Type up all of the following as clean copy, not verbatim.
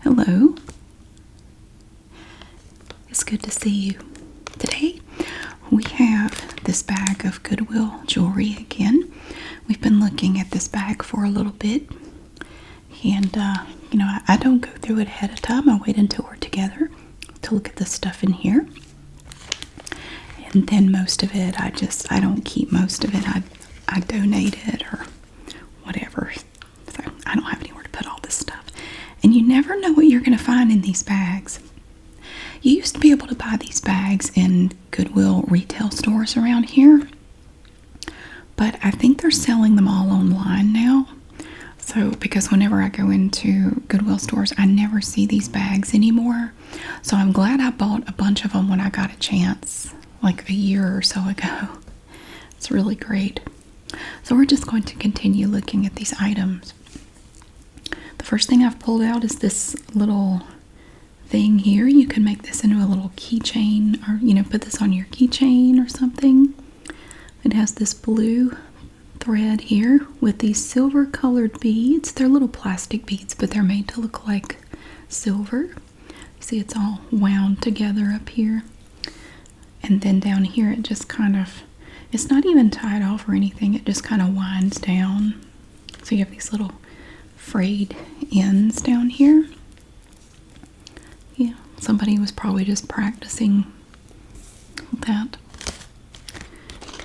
Hello. It's good to see you. Today we have this bag of Goodwill jewelry again. We've been looking at this bag for a little bit. And, I don't go through it ahead of time. I wait until we're together to look at the stuff in here. And then most of it, I don't keep most of it. I donate it or whatever. So I don't have anywhere to put all this stuff. And you never know what you're going to find in these bags. You used to be able to buy these bags in Goodwill retail stores around here. But I think they're selling them all online now. So, because whenever I go into Goodwill stores, I never see these bags anymore. So I'm glad I bought a bunch of them when I got a chance, like a year or so ago. It's really great. So we're just going to continue looking at these items. The first thing I've pulled out is this little thing here. You can make this into a little keychain, or put this on your keychain or something. It has this blue thread here with these silver colored beads. They're little plastic beads, but they're made to look like silver. You see it's all wound together up here. And then down here it just kind of, it's not even tied off or anything, it just kind of winds down. So you have these little frayed ends down here. Yeah, somebody was probably just practicing that.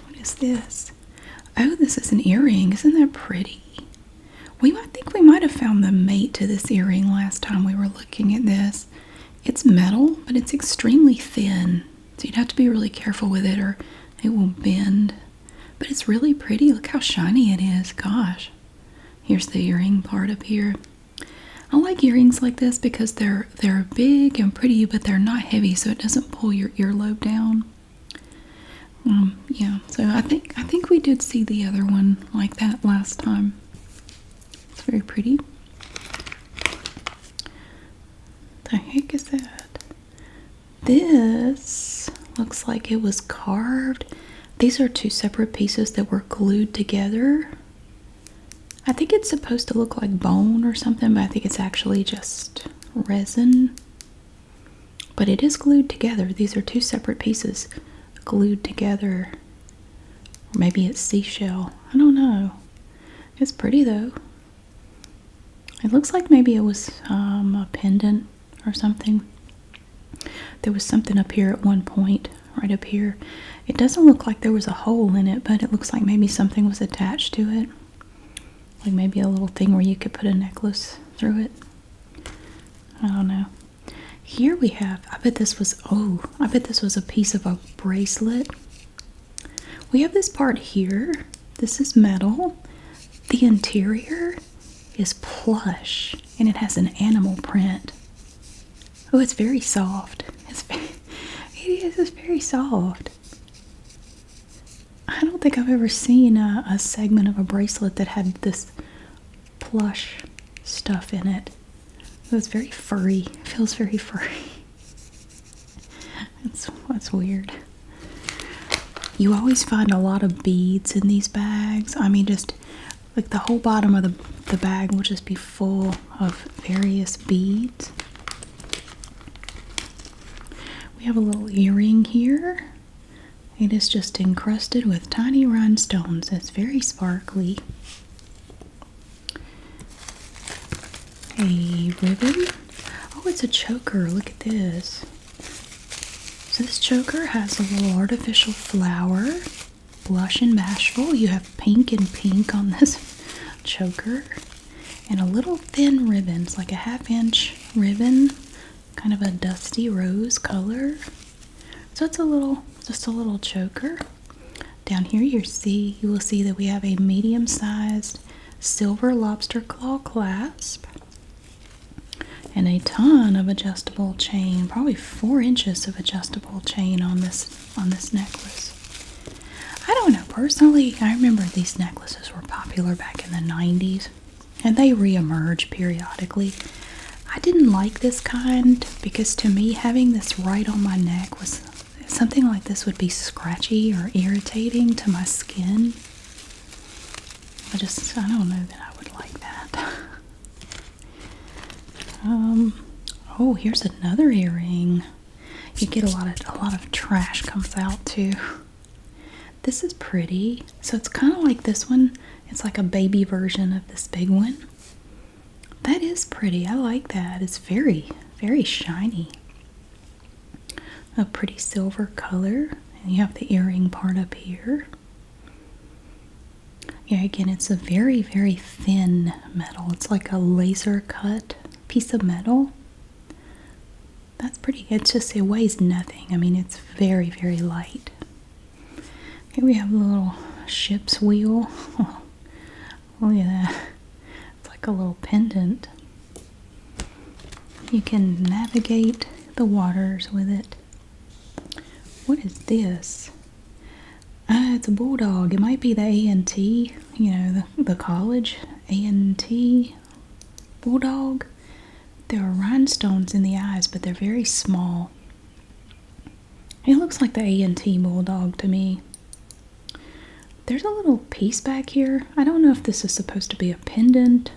What is this? Oh, this is an earring. Isn't that pretty? I think we might have found the mate to this earring last time we were looking at this. It's metal, but it's extremely thin. So you'd have to be really careful with it or it will bend. But it's really pretty. Look how shiny it is. Gosh. Here's the earring part up here. I like earrings like this because they're big and pretty, but they're not heavy, so it doesn't pull your earlobe down. Yeah, so I think we did see the other one like that last time. It's very pretty. The heck is that? This looks like it was carved. These are two separate pieces that were glued together. I think it's supposed to look like bone or something, but I think it's actually just resin. But it is glued together. These are two separate pieces glued together. Or maybe it's seashell. I don't know. It's pretty though. It looks like maybe it was a pendant or something. There was something up here at one point, right up here. It doesn't look like there was a hole in it, but it looks like maybe something was attached to it. Like maybe a little thing where you could put a necklace through it. I don't know. Here we have, I bet this was a piece of a bracelet. We have this part here. This is metal. The interior is plush and it has an animal print. Oh, it's very soft. It's very soft. I don't think I've ever seen a segment of a bracelet that had this plush stuff in it. It was very furry. It feels very furry. That's weird. You always find a lot of beads in these bags. I mean, just like the whole bottom of the bag will just be full of various beads. We have a little earring here. It is just encrusted with tiny rhinestones. It's very sparkly. A ribbon. Oh, it's a choker. Look at this. So this choker has a little artificial flower. Blush and bashful. You have pink and pink on this choker. And a little thin ribbon. It's like a 1/2-inch ribbon. Kind of a dusty rose color. So it's just a little choker. Down here you will see that we have a medium-sized silver lobster claw clasp. And a ton of adjustable chain, probably 4 inches of adjustable chain on this necklace. I don't know, personally, I remember these necklaces were popular back in the 90s, and they re-emerge periodically. I didn't like this kind because to me, having this right on my neck was something like this would be scratchy or irritating to my skin. I don't know that I would like that. Oh, here's another earring. You get a lot of trash comes out too. This is pretty. So it's kind of like this one. It's like a baby version of this big one. That is pretty. I like that. It's very, very shiny. A pretty silver color. And you have the earring part up here. Yeah, again, it's a very, very thin metal. It's like a laser cut piece of metal. That's pretty. It weighs nothing. I mean, it's very, very light. Here we have a little ship's wheel. Oh, look at that. It's like a little pendant. You can navigate the waters with it. What is this? It's a bulldog. It might be the A&T, you know, the college A&T bulldog. There are rhinestones in the eyes, but they're very small. It looks like the A&T bulldog to me. There's a little piece back here. I don't know if this is supposed to be a pendant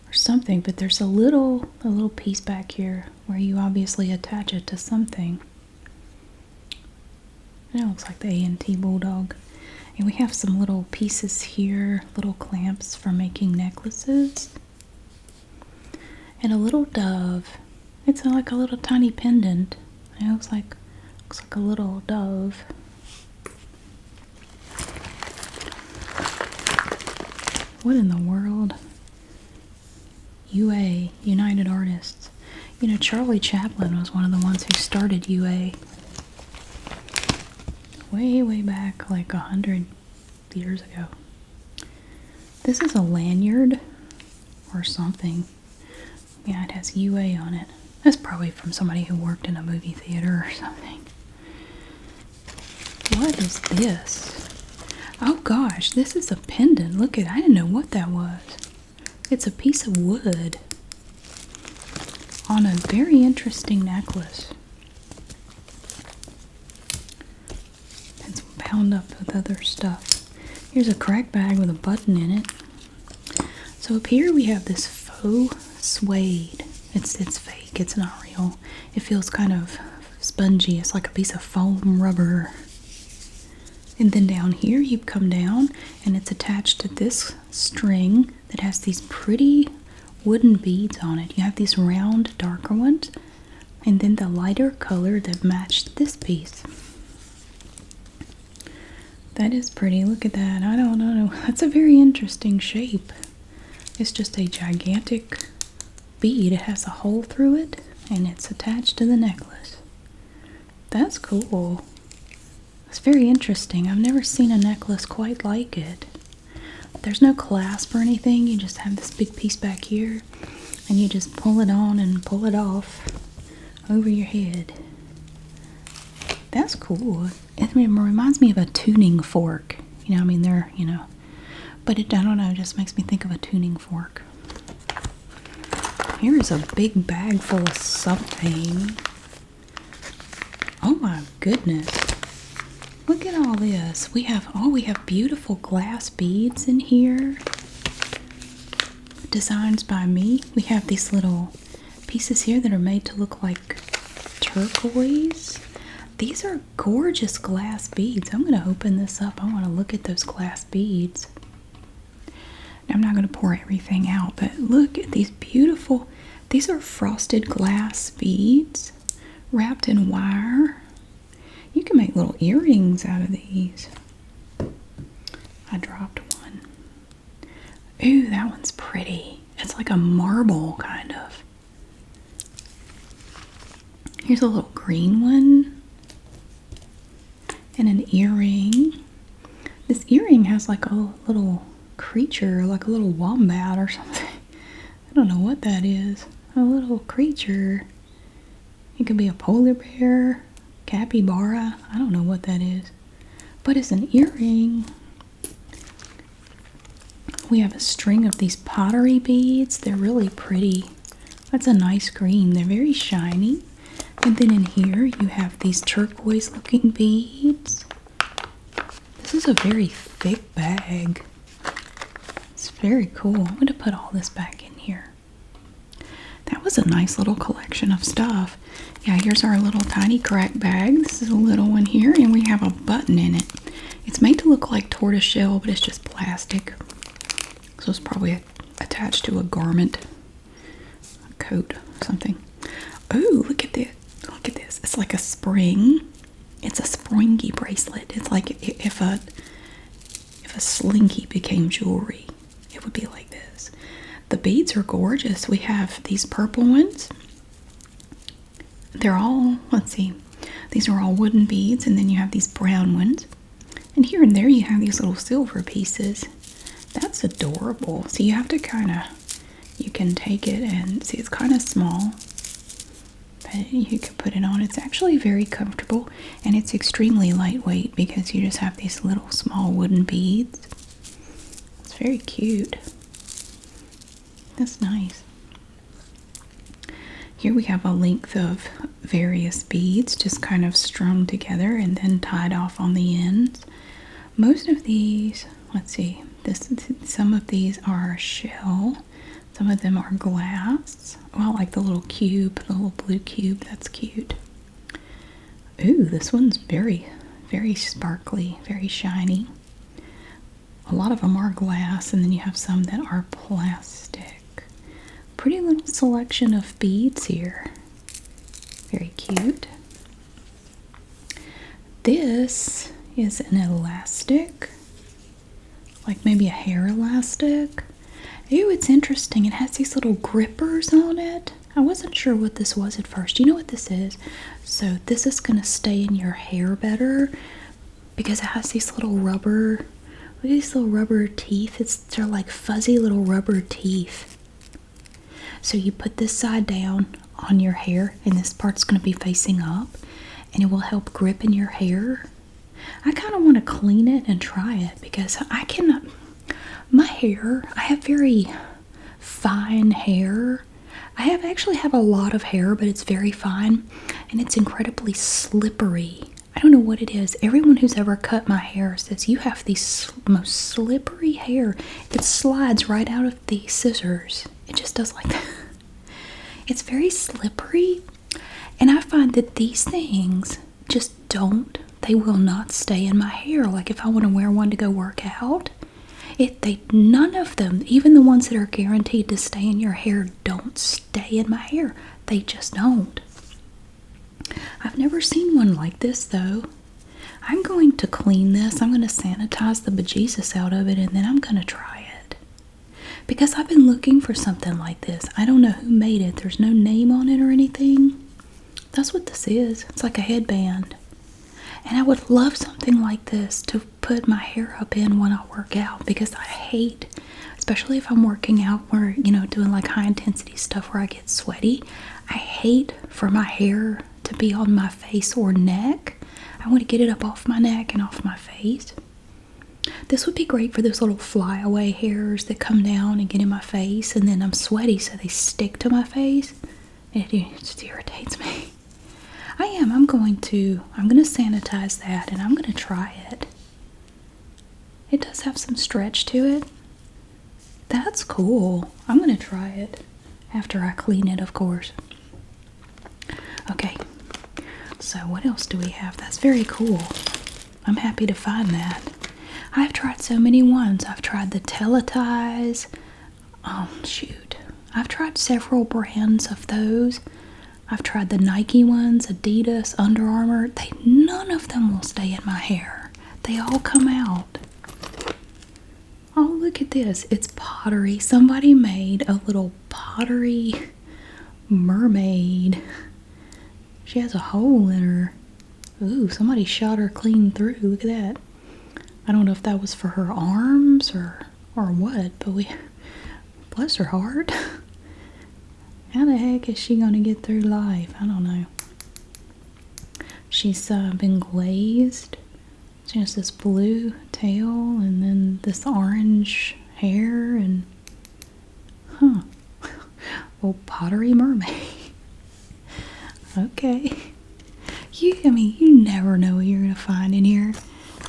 or something, but there's a little piece back here where you obviously attach it to something. It looks like the A&T bulldog. And we have some little pieces here, little clamps for making necklaces. And a little dove. It's like a little tiny pendant. It looks like a little dove. What in the world? UA, United Artists. You know, Charlie Chaplin was one of the ones who started UA. Way back, like 100 years ago. This is a lanyard or something. Yeah, it has UA on it. That's probably from somebody who worked in a movie theater or something. What is this? Oh gosh, this is a pendant. Look at, I didn't know what that was. It's a piece of wood on a very interesting necklace. It's bound up with other stuff. Here's a crack bag with a button in it. So up here we have this faux suede. It's fake, it's not real. It feels kind of spongy. It's like a piece of foam rubber. And then down here you come down and it's attached to this string that has these pretty wooden beads on it. You have these round darker ones and then the lighter color that matched this piece. That is pretty. Look at that. I don't know. That's a very interesting shape. It's just a gigantic bead. It has a hole through it and it's attached to the necklace. That's cool. It's very interesting. I've never seen a necklace quite like it. There's no clasp or anything. You just have this big piece back here and you just pull it on and pull it off over your head. That's cool. It reminds me of a tuning fork. You know, I mean, they're, you know, but it, I don't know, it just makes me think of a tuning fork. Here is a big bag full of something. Oh my goodness. Look at all this. We have beautiful glass beads in here. Designs by me. We have these little pieces here that are made to look like turquoise. These are gorgeous glass beads. I'm going to open this up. I want to look at those glass beads. Now, I'm not going to pour everything out, but look at these beautiful, these are frosted glass beads wrapped in wire. You can make little earrings out of these. I dropped one. Ooh, that one's pretty. It's like a marble, kind of. Here's a little green one. And an earring. This earring has like a little creature, like a little wombat or something. I don't know what that is. A little creature. It could be a polar bear, capybara. I don't know what that is. But it's an earring. We have a string of these pottery beads. They're really pretty. That's a nice green. They're very shiny. And then in here you have these turquoise looking beads. This is a very thick bag. It's very cool. I'm going to put all this back in here. That was a nice little collection of stuff. Yeah, here's our little tiny crack bag. This is a little one here, and we have a button in it. It's made to look like tortoiseshell, but it's just plastic. So it's probably attached to a garment, a coat, something. Oh, look at this. Look at this. It's like a spring. It's a springy bracelet. It's like if a slinky became jewelry, it would be like this. The beads are gorgeous. We have these purple ones. They're all, let's see, these are all wooden beads, and then you have these brown ones. And here and there you have these little silver pieces. That's adorable. So you have to kind of, you can take it and see it's kind of small, but you can put it on. It's actually very comfortable, and it's extremely lightweight because you just have these little small wooden beads. It's very cute. That's nice. Here we have a length of various beads just kind of strung together and then tied off on the ends. Most of these, let's see, some of these are shell, some of them are glass. Well, like the little cube, the little blue cube, that's cute. Ooh, this one's very, very sparkly, very shiny. A lot of them are glass, and then you have some that are plastic. Pretty little selection of beads here. Very cute. This is an elastic, like maybe a hair elastic. Ooh, it's interesting. It has these little grippers on it. I wasn't sure what this was at first. You know what this is? So this is going to stay in your hair better because it has these little rubber, look at these little rubber teeth. They're like fuzzy little rubber teeth. So you put this side down on your hair, and this part's going to be facing up, and it will help grip in your hair. I kind of want to clean it and try it because I cannot, my hair, I have very fine hair. I actually have a lot of hair, but it's very fine, and it's incredibly slippery. I don't know what it is. Everyone who's ever cut my hair says you have the most slippery hair. It slides right out of the scissors. It just does like that. It's very slippery, and I find that these things just they will not stay in my hair. Like if I want to wear one to go work out, none of them, even the ones that are guaranteed to stay in your hair, don't stay in my hair. They just don't. I've never seen one like this though. I'm going to clean this. I'm going to sanitize the bejesus out of it, and then I'm going to try it. Because I've been looking for something like this. I don't know who made it. There's no name on it or anything. That's what this is. It's like a headband. And I would love something like this to put my hair up in when I work out, because I hate, especially if I'm working out where, doing like high intensity stuff where I get sweaty. I hate for my hair to be on my face or neck. I want to get it up off my neck and off my face. This would be great for those little flyaway hairs that come down and get in my face, and then I'm sweaty so they stick to my face. It just irritates me. I'm going to sanitize that, and I'm going to try it. It does have some stretch to it. That's cool. I'm going to try it after I clean it, of course. Okay, so what else do we have? That's very cool. I'm happy to find that. I've tried so many ones. I've tried the Teleties. I've tried several brands of those. I've tried the Nike ones, Adidas, Under Armour. None of them will stay in my hair. They all come out. Oh, look at this. It's pottery. Somebody made a little pottery mermaid. She has a hole in her. Ooh, somebody shot her clean through. Look at that. I don't know if that was for her arms or what, but bless her heart. How the heck is she going to get through life? I don't know. She's been glazed. She has this blue tail and then this orange hair and, well, pottery mermaid. Okay. You never know what you're going to find in here.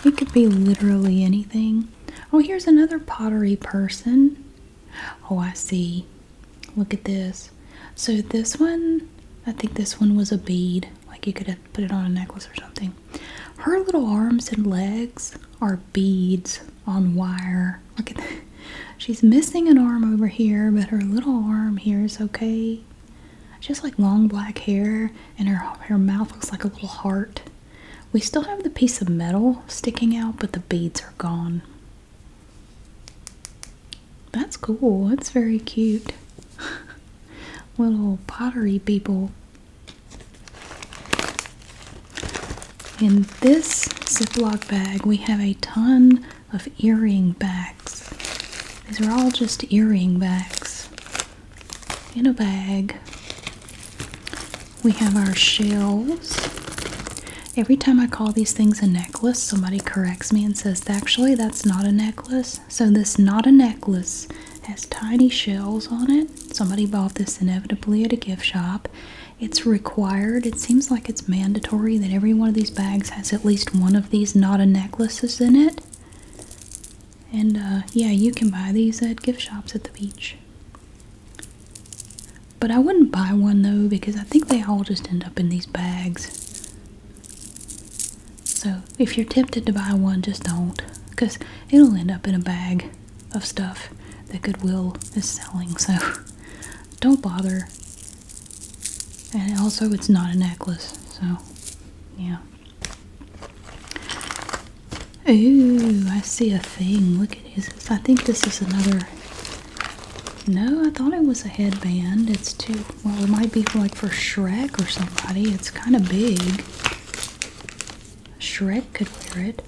It could be literally anything. Oh, here's another pottery person. Oh, I see. Look at this. So this one, I think this one was a bead. Like you could have put it on a necklace or something. Her little arms and legs are beads on wire. Look at that. She's missing an arm over here, but her little arm here is okay. Just like long black hair, and her mouth looks like a little heart. We still have the piece of metal sticking out, but the beads are gone. That's cool. That's very cute. Little pottery people. In this Ziploc bag, we have a ton of earring bags. These are all just earring bags in a bag. We have our shells. Every time I call these things a necklace, somebody corrects me and says, actually, that's not a necklace. So this not a necklace has tiny shells on it. Somebody bought this inevitably at a gift shop. It's required. It seems like it's mandatory that every one of these bags has at least one of these not a necklaces in it. And yeah, you can buy these at gift shops at the beach. But I wouldn't buy one though, because I think they all just end up in these bags. So if you're tempted to buy one, just don't, because it'll end up in a bag of stuff that Goodwill is selling. So don't bother. And also, it's not a necklace, so yeah. Ooh, I see a thing. Look at this. I think this is another. No, I thought it was a headband. It's too, well, it might be for, like, for Shrek or somebody. It's kind of big. Shrek could wear it.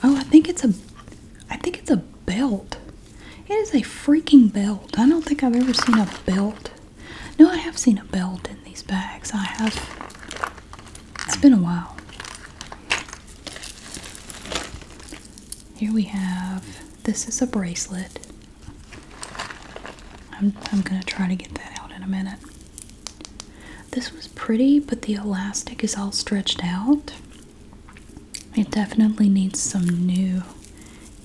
Oh, I think it's a belt. It is a freaking belt. I don't think I've ever seen a belt. No, I have seen a belt in these bags. I have. It's been a while. Here we have, this is a bracelet. I'm going to try to get that out in a minute. This was pretty, but the elastic is all stretched out. It definitely needs some new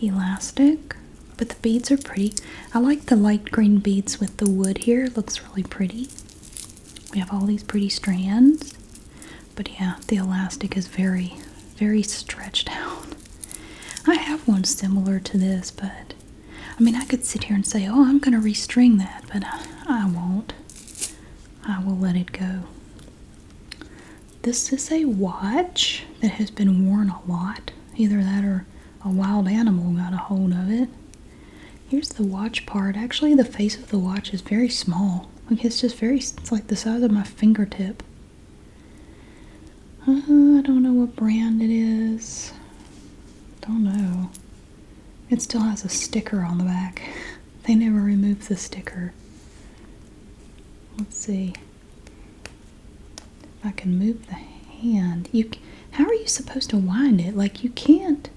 elastic, but the beads are pretty. I like the light green beads with the wood here. It looks really pretty. We have all these pretty strands, but yeah, the elastic is very, very stretched out. I have one similar to this, but I mean, I could sit here and say, oh, I'm going to restring that, but I won't. I will let it go. This is a watch that has been worn a lot. Either that or a wild animal got a hold of it. Here's the watch part. Actually, the face of the watch is very small. Like, it's just it's like the size of my fingertip. I don't know what brand it is. Don't know. It still has a sticker on the back. They never removed the sticker. Let's see. If I can move the hand. How are you supposed to wind it? Like, you can't.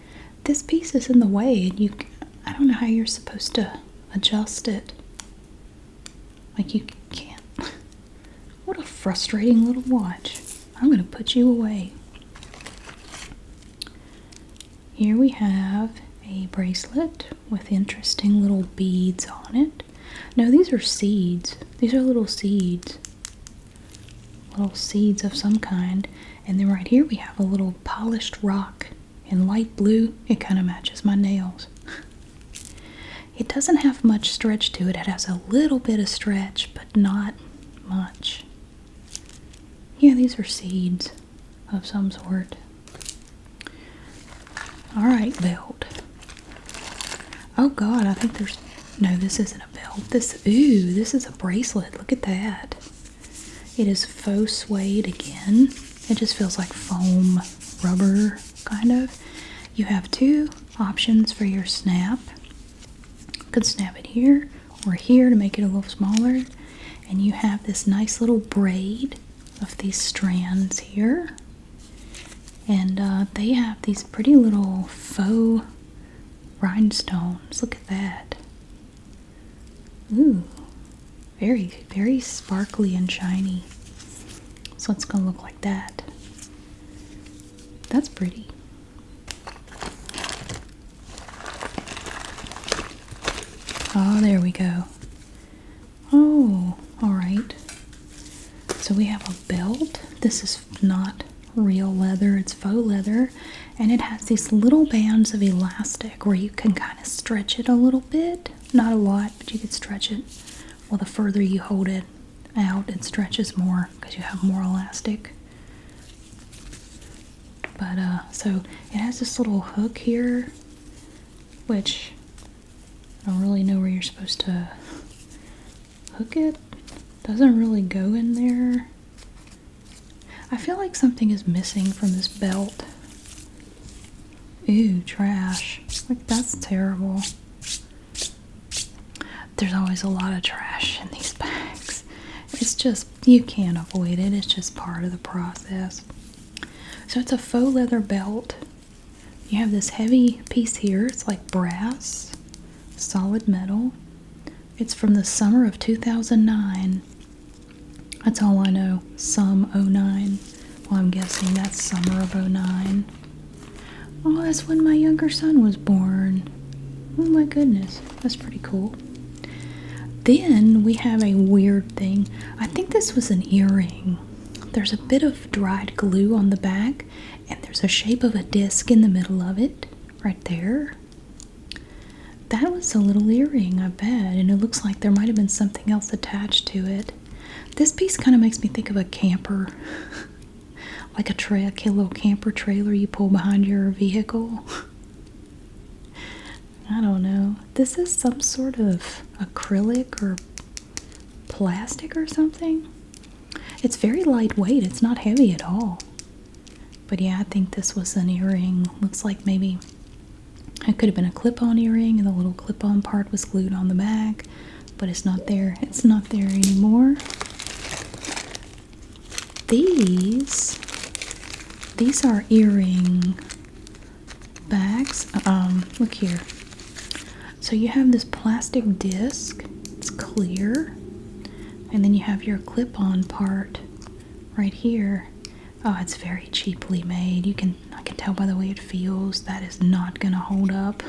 This piece is in the way, and I don't know how you're supposed to adjust it. Like, you can't. What a frustrating little watch. I'm going to put you away. Here we have a bracelet with interesting little beads on it. No, these are seeds. These are little seeds. Little seeds of some kind. And then right here we have a little polished rock in light blue. It kind of matches my nails. It doesn't have much stretch to it. It has a little bit of stretch, but not much. Yeah, these are seeds of some sort. Alright, belt. Oh god, I think there's... No, this isn't a belt. This is a bracelet. Look at that. It is faux suede again. It just feels like foam rubber, kind of. You have two options for your snap. You could snap it here or here to make it a little smaller. And you have this nice little braid of these strands here. And they have these pretty little faux rhinestones. Look at that. Ooh, very, very sparkly and shiny. So it's going to look like that. That's pretty. Oh, there we go. Oh, all right. So we have a belt. This is not real leather, it's faux leather. And it has these little bands of elastic where you can kind of stretch it a little bit. Not a lot, but you can stretch it. Well, the further you hold it out, it stretches more because you have more elastic. But, so it has this little hook here, which I don't really know where you're supposed to hook it. Doesn't really go in there. I feel like something is missing from this belt. Ooh, trash. Like, that's terrible. There's always a lot of trash in these bags. It's just, you can't avoid it. It's just part of the process. So it's a faux leather belt. You have this heavy piece here. It's like brass, solid metal. It's from the summer of 2009. That's all I know. Some 09. Well, I'm guessing that's summer of 09. Oh, that's when my younger son was born. Oh my goodness. That's pretty cool. Then we have a weird thing. I think this was an earring. There's a bit of dried glue on the back, and there's a shape of a disc in the middle of it, right there. That was a little earring, I bet, and it looks like there might have been something else attached to it. This piece kind of makes me think of a camper, like a little camper trailer you pull behind your vehicle. I don't know. This is some sort of acrylic or plastic or something. It's very lightweight. It's not heavy at all. But yeah, I think this was an earring. Looks like maybe it could have been a clip-on earring and the little clip-on part was glued on the back. But it's not there. It's not there anymore. These are earring bags. Look here. So you have this plastic disc. It's clear. And then you have your clip-on part right here. Oh, it's very cheaply made. I can tell by the way it feels that is not gonna hold up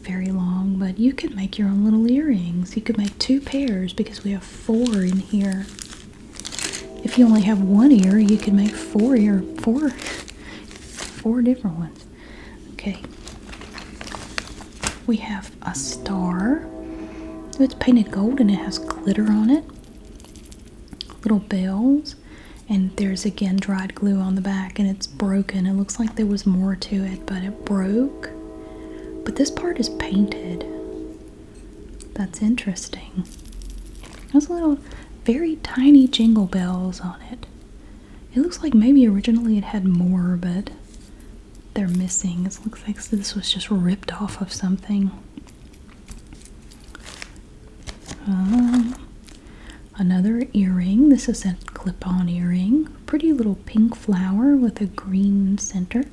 very long, but you could make your own little earrings. You could make 2 pairs because we have 4 in here. If you only have 1 ear, you can make 4 different ones. Okay. We have a star. It's painted gold and it has glitter on it. Little bells. And there's again dried glue on the back and it's broken. It looks like there was more to it, but it broke. But this part is painted. That's interesting. There's little, very tiny jingle bells on it. It looks like maybe originally it had more, but they're missing. It looks like this was just ripped off of something. Another earring. This is a clip-on earring. Pretty little pink flower with a green center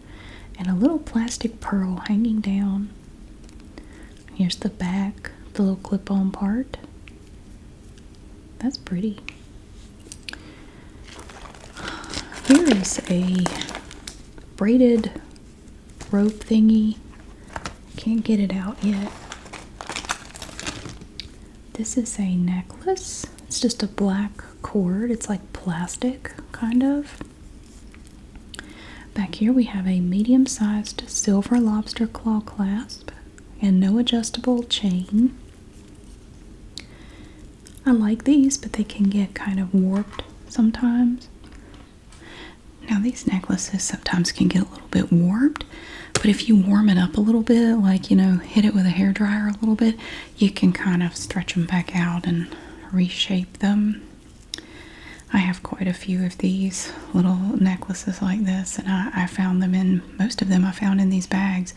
and a little plastic pearl hanging down. Here's the back, the little clip-on part. That's pretty. Here is a braided rope thingy. Can't get it out yet. This is a necklace. It's just a black cord. It's like plastic, kind of. Back here we have a medium-sized silver lobster claw clasp and no adjustable chain. I like these, but they can get kind of warped sometimes. Now these necklaces sometimes can get a little bit warped, but if you warm it up a little bit, like, you know, hit it with a hairdryer a little bit, you can kind of stretch them back out and reshape them. I have quite a few of these little necklaces like this, and I found them in, most of them I found in these bags.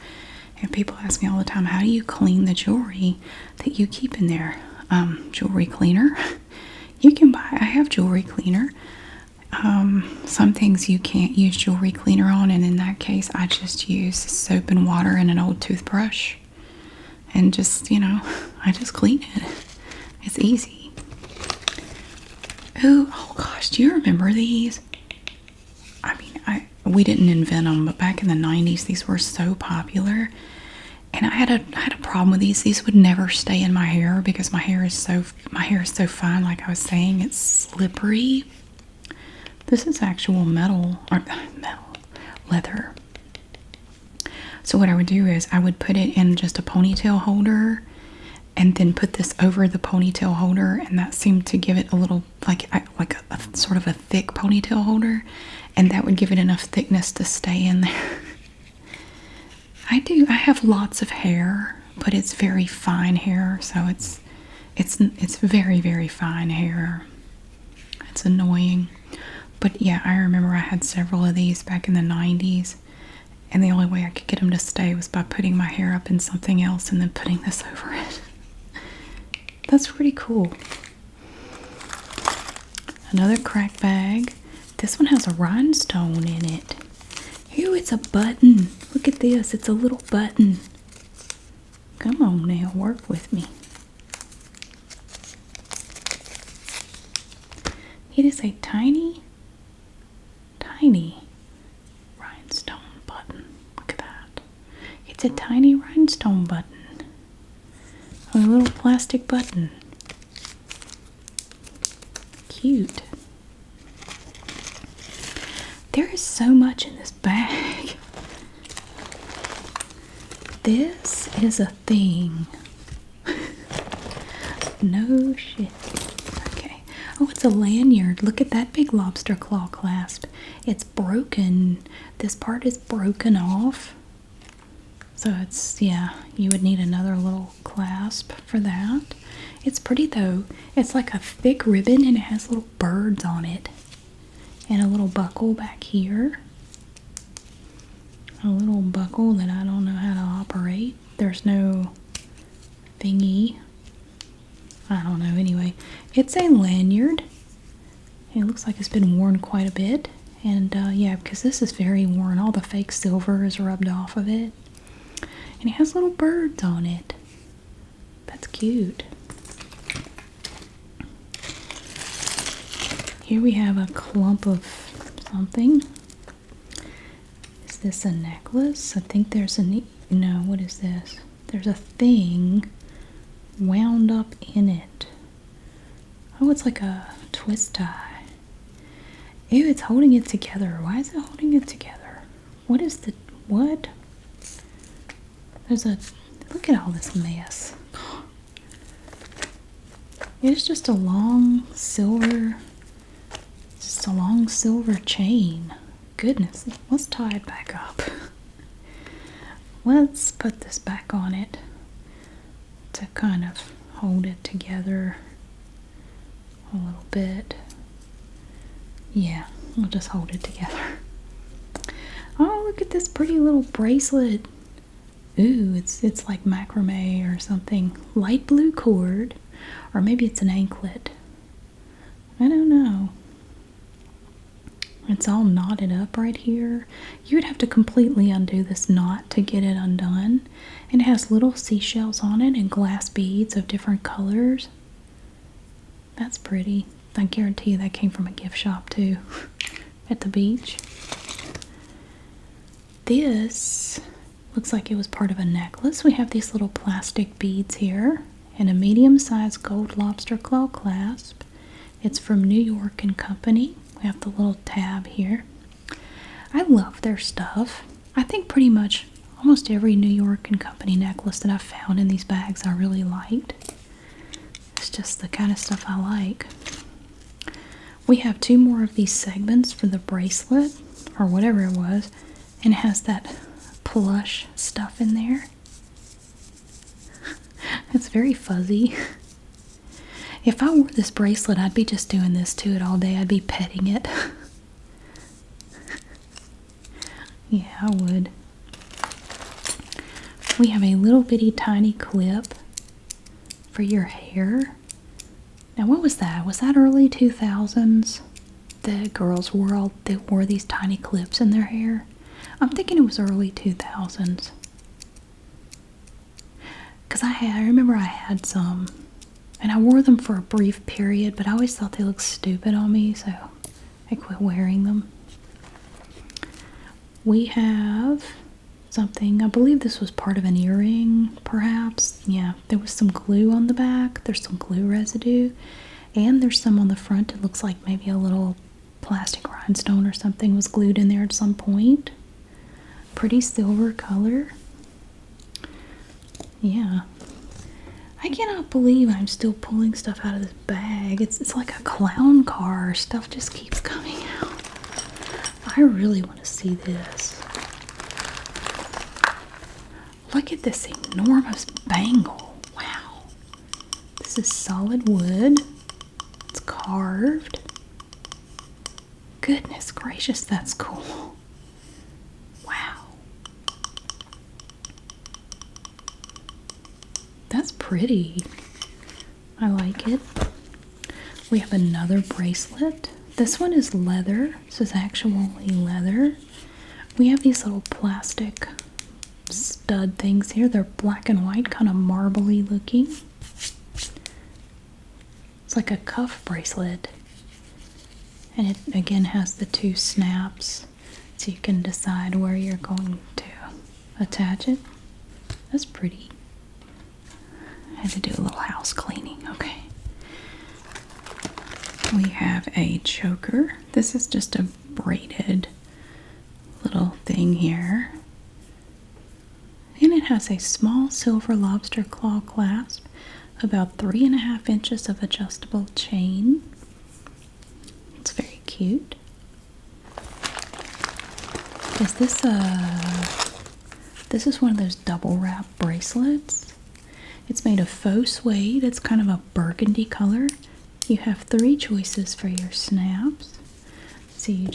And people ask me all the time, how do you clean the jewelry that you keep in there? Jewelry cleaner. You can buy, I have jewelry cleaner. Some things you can't use jewelry cleaner on, and in that case I just use soap and water and an old toothbrush and just, you know, I just clean it. It's easy. Oh gosh, do you remember these? I mean, we didn't invent them, but back in the 90s these were so popular, And I had a problem with these. These would never stay in my hair because my hair is so fine. Like I was saying, it's slippery. This is actual leather. So what I would do is I would put it in just a ponytail holder, and then put this over the ponytail holder, and that seemed to give it a little like a sort of a thick ponytail holder, and that would give it enough thickness to stay in there. I have lots of hair, but it's very fine hair, so it's very, very fine hair. It's annoying. But yeah, I remember I had several of these back in the 90s, and the only way I could get them to stay was by putting my hair up in something else and then putting this over it. That's pretty cool. Another crack bag. This one has a rhinestone in it. Ew, it's a button. Look at this. It's a little button. Come on now, work with me. It is a tiny rhinestone button. Look at that. It's a tiny rhinestone button. A little plastic button. Cute. There is so much in this bag. This is a thing. No shit. Okay. Oh, it's a lanyard. Look at that big lobster claw clasp. It's broken. This part is broken off. So it's, yeah, you would need another little clasp for that. It's pretty though. It's like a thick ribbon and it has little birds on it. And a little buckle back here. A little buckle that I don't know how to operate. There's no thingy. I don't know. Anyway, it's a lanyard. It looks like it's been worn quite a bit. And yeah, because this is very worn. All the fake silver is rubbed off of it. And it has little birds on it. That's cute. Here we have a clump of something. Is this a necklace? I think there's a... No, what is this? There's a thing wound up in it. Oh, it's like a twist tie. Ew, it's holding it together. Why is it holding it together? What is the... What? There's a... Look at all this mess. It's just a long silver... Just a long silver chain. Goodness, let's tie it back up. Let's put this back on it to kind of hold it together a little bit. Yeah, we'll just hold it together. Oh, look at this pretty little bracelet. Ooh, it's like macrame or something. Light blue cord, or maybe it's an anklet. I don't know. It's all knotted up right here. You would have to completely undo this knot to get it undone. And it has little seashells on it and glass beads of different colors. That's pretty. I guarantee you that came from a gift shop too, at the beach. This looks like it was part of a necklace. We have these little plastic beads here and a medium-sized gold lobster claw clasp. It's from New York and Company. We have the little tab here. I love their stuff. I think pretty much almost every New York and Company necklace that I've found in these bags I really liked. It's just the kind of stuff I like. We have two more of these segments for the bracelet, or whatever it was, and it has that plush stuff in there. It's very fuzzy. If I wore this bracelet, I'd be just doing this to it all day. I'd be petting it. Yeah, I would. We have a little bitty tiny clip for your hair. Now, what was that? Was that early 2000s? The girls wore these tiny clips in their hair. I'm thinking it was early 2000s. Because I remember I had some. And I wore them for a brief period, but I always thought they looked stupid on me, so I quit wearing them. We have something. I believe this was part of an earring, perhaps. Yeah, there was some glue on the back. There's some glue residue. And there's some on the front. It looks like maybe a little plastic rhinestone or something was glued in there at some point. Pretty silver color. Yeah. I cannot believe I'm still pulling stuff out of this bag. It's like a clown car. Stuff just keeps coming out. I really want to see this. Look at this enormous bangle. Wow. This is solid wood. It's carved. Goodness gracious, that's cool. Wow. That's pretty. I like it. We have another bracelet. This one is leather. This is actually leather. We have these little plastic stud things here. They're black and white, kind of marbly looking. It's like a cuff bracelet. And it again has the two snaps, so you can decide where you're going to attach it. That's pretty. I had to do a little house cleaning. Okay. We have a choker. This is just a braided little thing here. And it has a small silver lobster claw clasp, about 3.5 inches of adjustable chain. It's very cute. Is this this is one of those double wrap bracelets. It's made of faux suede. It's kind of a burgundy color. You have 3 choices for your snaps. So you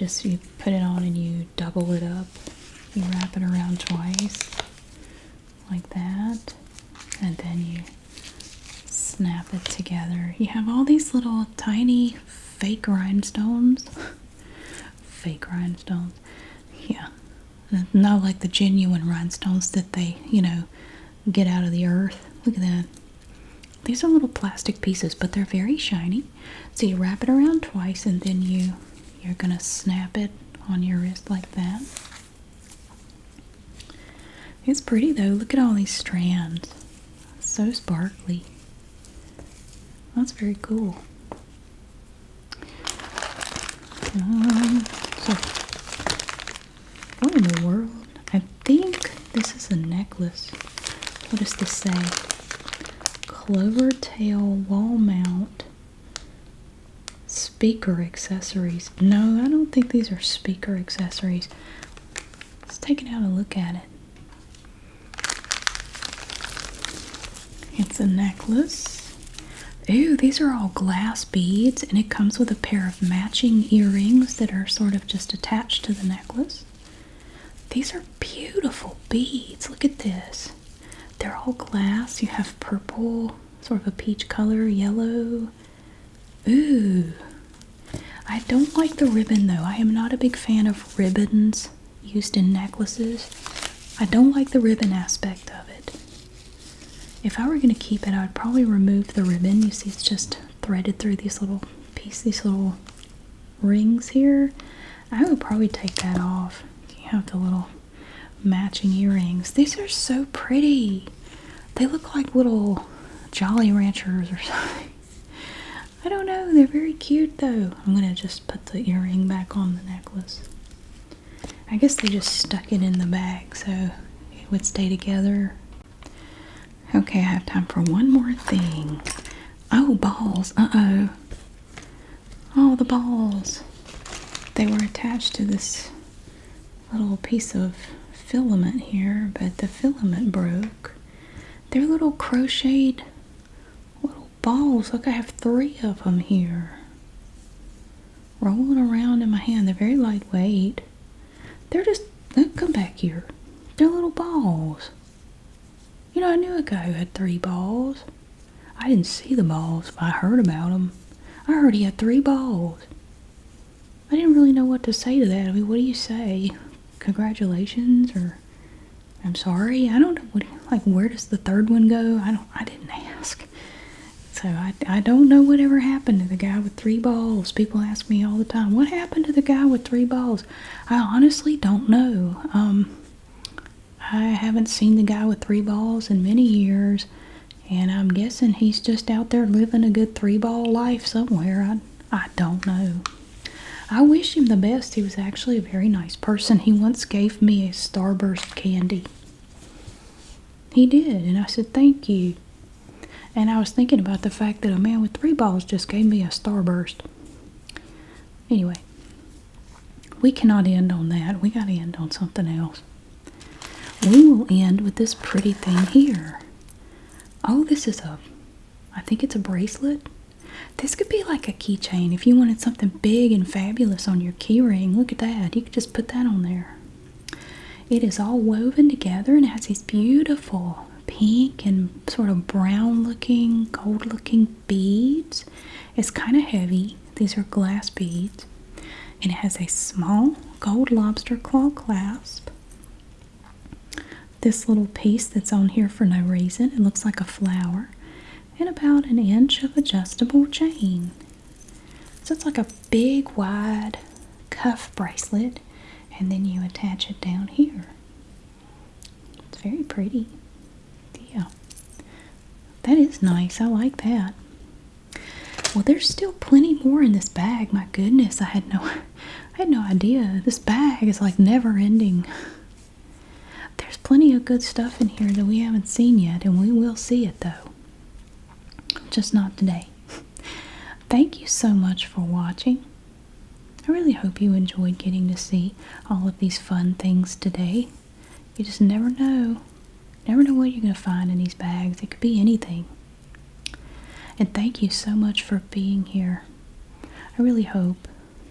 put it on and you double it up. You wrap it around twice, like that, and then you snap it together. You have all these little tiny fake rhinestones. Fake rhinestones. Yeah. Not like the genuine rhinestones that they, get out of the earth. Look at that. These are little plastic pieces, but they're very shiny. So you wrap it around twice, and then you're gonna snap it on your wrist like that. It's pretty though. Look at all these strands. So sparkly. That's very cool. So what in the world? I think this is a necklace. What does this say? Clover tail wall mount speaker accessories. No, I don't think these are speaker accessories. Let's take it out and look at it. It's a necklace. Ooh, these are all glass beads, and it comes with a pair of matching earrings that are sort of just attached to the necklace. These are beautiful beads. Look at this. They're all glass. You have purple, sort of a peach color, yellow. Ooh. I don't like the ribbon though. I am not a big fan of ribbons used in necklaces. I don't like the ribbon aspect of it. If I were going to keep it, I would probably remove the ribbon. You see it's just threaded through these little pieces, these little rings here. I would probably take that off. You have the little matching earrings. These are so pretty. They look like little Jolly Ranchers or something. I don't know. They're very cute though. I'm going to just put the earring back on the necklace. I guess they just stuck it in the bag so it would stay together. Okay, I have time for one more thing. Oh, balls. Uh-oh. Oh, the balls. They were attached to this little piece of filament here, but the filament broke. They're little crocheted little balls. Look, I have 3 of them here. Rolling around in my hand. They're very lightweight. They're just, come back here. They're little balls. I knew a guy who had 3 balls. I didn't see the balls, but I heard about them. I heard he had 3 balls. I didn't really know what to say to that. I mean, what do you say? Congratulations, or I'm sorry? I don't know. Where does the 3rd one go? I didn't ask. So I don't know whatever happened to the guy with 3 balls. People ask me all the time, what happened to the guy with 3 balls? I honestly don't know. I haven't seen the guy with 3 balls in many years, and I'm guessing he's just out there living a good 3-ball life somewhere. I don't know. I wish him the best. He was actually a very nice person. He once gave me a Starburst candy. He did, and I said thank you. And I was thinking about the fact that a man with 3 balls just gave me a Starburst. Anyway, we cannot end on that. We got to end on something else. We will end with this pretty thing here. Oh, this is I think it's a bracelet. This could be like a keychain if you wanted something big and fabulous on your key ring. Look at that. You could just put that on there. It is all woven together and has these beautiful pink and sort of brown looking, gold looking beads. It's kind of heavy. These are glass beads. And it has a small gold lobster claw clasp. This little piece that's on here for no reason. It looks like a flower. And about 1 inch of adjustable chain. So it's like a big, wide cuff bracelet. And then you attach it down here. It's very pretty. Yeah. That is nice. I like that. Well, there's still plenty more in this bag. My goodness, I had no idea. This bag is like never ending. There's plenty of good stuff in here that we haven't seen yet, and we will see it though. Just not today. Thank you so much for watching. I really hope you enjoyed getting to see all of these fun things today. You just never know. Never know what you're going to find in these bags. It could be anything. And thank you so much for being here. I really hope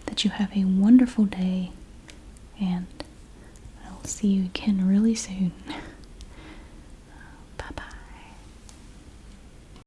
that you have a wonderful day, and I'll see you again really soon.